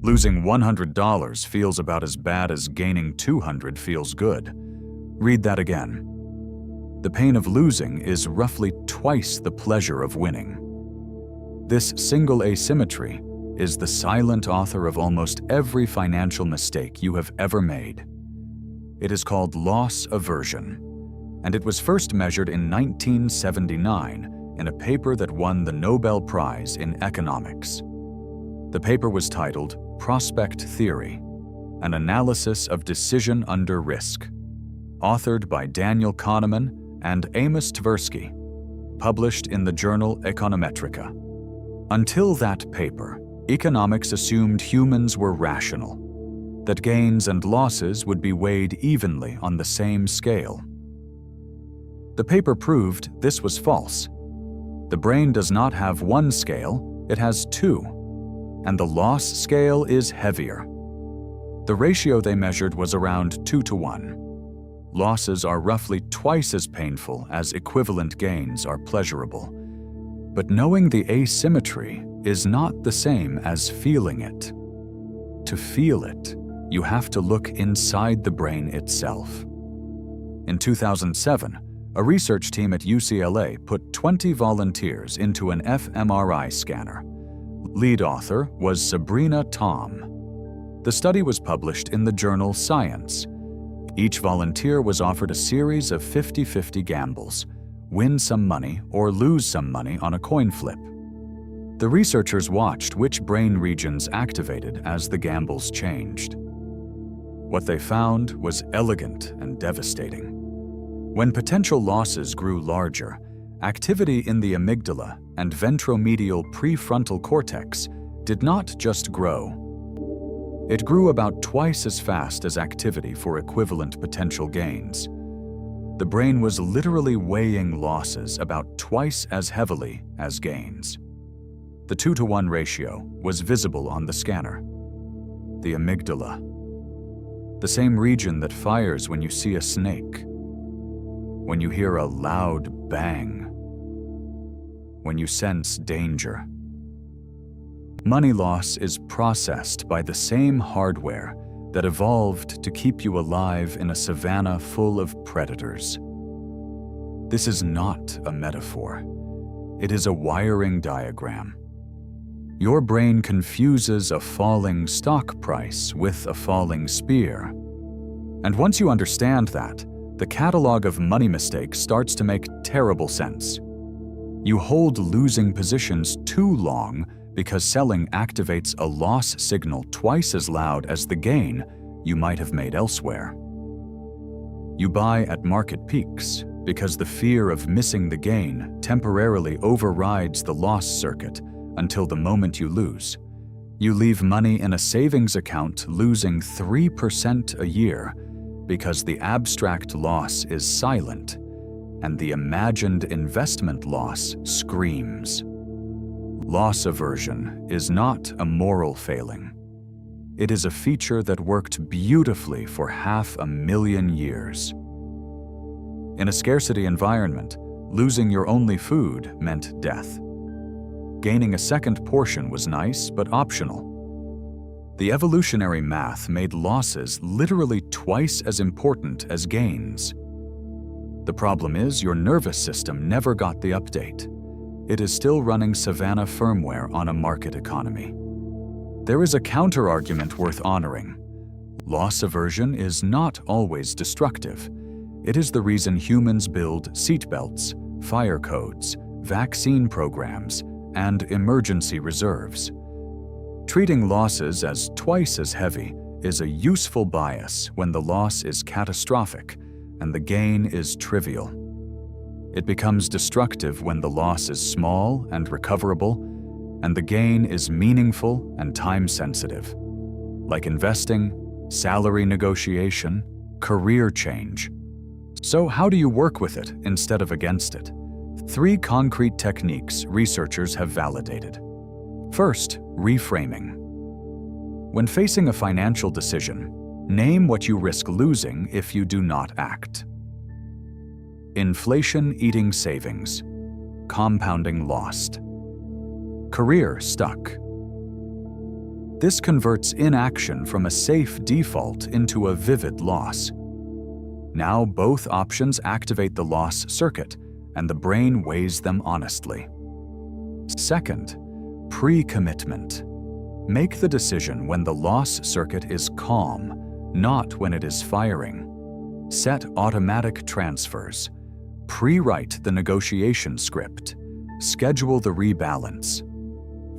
Losing $100 feels about as bad as gaining $200 feels good. Read that again. The pain of losing is roughly twice the pleasure of winning. This single asymmetry is the silent author of almost every financial mistake you have ever made. It is called loss aversion, and it was first measured in 1979 in a paper that won the Nobel Prize in economics. The paper was titled Prospect Theory, an analysis of decision under risk, authored by Daniel Kahneman and Amos Tversky, published in the journal Econometrica. Until that paper, economics assumed humans were rational, that gains and losses would be weighed evenly on the same scale. The paper proved this was false. The brain does not have one scale, it has two, and the loss scale is heavier. The ratio they measured was around 2-to-1. Losses are roughly twice as painful as equivalent gains are pleasurable. But knowing the asymmetry is not the same as feeling it. To feel it, you have to look inside the brain itself. In 2007, a research team at UCLA put 20 volunteers into an fMRI scanner. Lead author was Sabrina Tom. The study was published in the journal Science. Each volunteer was offered a series of 50-50 gambles, win some money or lose some money on a coin flip. The researchers watched which brain regions activated as the gambles changed. What they found was elegant and devastating. When potential losses grew larger, activity in the amygdala and ventromedial prefrontal cortex did not just grow. It grew about twice as fast as activity for equivalent potential gains. The brain was literally weighing losses about twice as heavily as gains. The 2-to-1 ratio was visible on the scanner. The amygdala, the same region that fires when you see a snake, when you hear a loud bang, when you sense danger. Money loss is processed by the same hardware that evolved to keep you alive in a savanna full of predators. This is not a metaphor. It is a wiring diagram. Your brain confuses a falling stock price with a falling spear. And once you understand that, the catalog of money mistakes starts to make terrible sense. You hold losing positions too long because selling activates a loss signal twice as loud as the gain you might have made elsewhere. You buy at market peaks because the fear of missing the gain temporarily overrides the loss circuit until the moment you lose. You leave money in a savings account losing 3% a year because the abstract loss is silent and the imagined investment loss screams. Loss aversion is not a moral failing. It is a feature that worked beautifully for 500,000 years. In a scarcity environment, losing your only food meant death. Gaining a second portion was nice but optional. The evolutionary math made losses literally twice as important as gains. The problem is your nervous system never got the update. It is still running Savannah firmware on a market economy. There is a counter-argument worth honoring. Loss aversion is not always destructive. It is the reason humans build seatbelts, fire codes, vaccine programs, and emergency reserves. Treating losses as twice as heavy is a useful bias when the loss is catastrophic and the gain is trivial. It becomes destructive when the loss is small and recoverable, and the gain is meaningful and time-sensitive, like investing, salary negotiation, career change. So how do you work with it instead of against it? 3 concrete techniques researchers have validated. First, reframing. When facing a financial decision, name what you risk losing if you do not act. Inflation eating savings, compounding lost. Career stuck. This converts inaction from a safe default into a vivid loss. Now both options activate the loss circuit, and the brain weighs them honestly. Second, pre-commitment. Make the decision when the loss circuit is calm, not when it is firing. Set automatic transfers. Pre-write the negotiation script. Schedule the rebalance.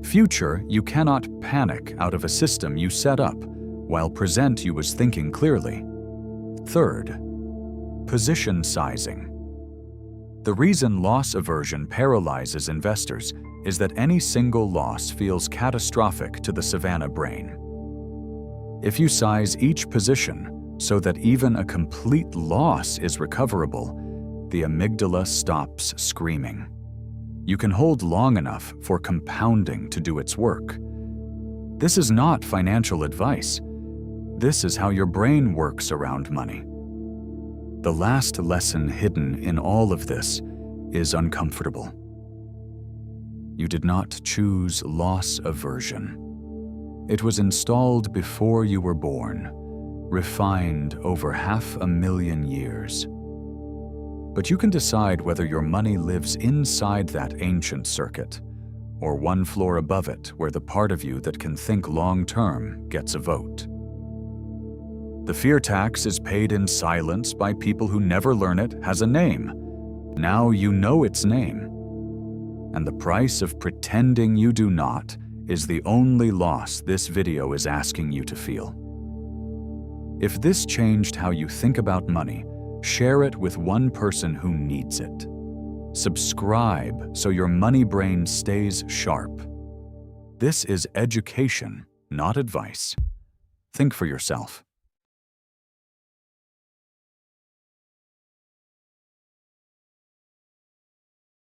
Future, you cannot panic out of a system you set up, while present you was thinking clearly. Third, position sizing. The reason loss aversion paralyzes investors is that any single loss feels catastrophic to the savannah brain. If you size each position so that even a complete loss is recoverable, the amygdala stops screaming. You can hold long enough for compounding to do its work. This is not financial advice. This is how your brain works around money. The last lesson hidden in all of this is uncomfortable. You did not choose loss aversion. It was installed before you were born, refined over 500,000 years. But you can decide whether your money lives inside that ancient circuit, or one floor above it where the part of you that can think long-term gets a vote. The fear tax is paid in silence by people who never learn it has a name. Now you know its name. And the price of pretending you do not is the only loss this video is asking you to feel. If this changed how you think about money, share it with one person who needs it. Subscribe so your money brain stays sharp. This is education, not advice. Think for yourself.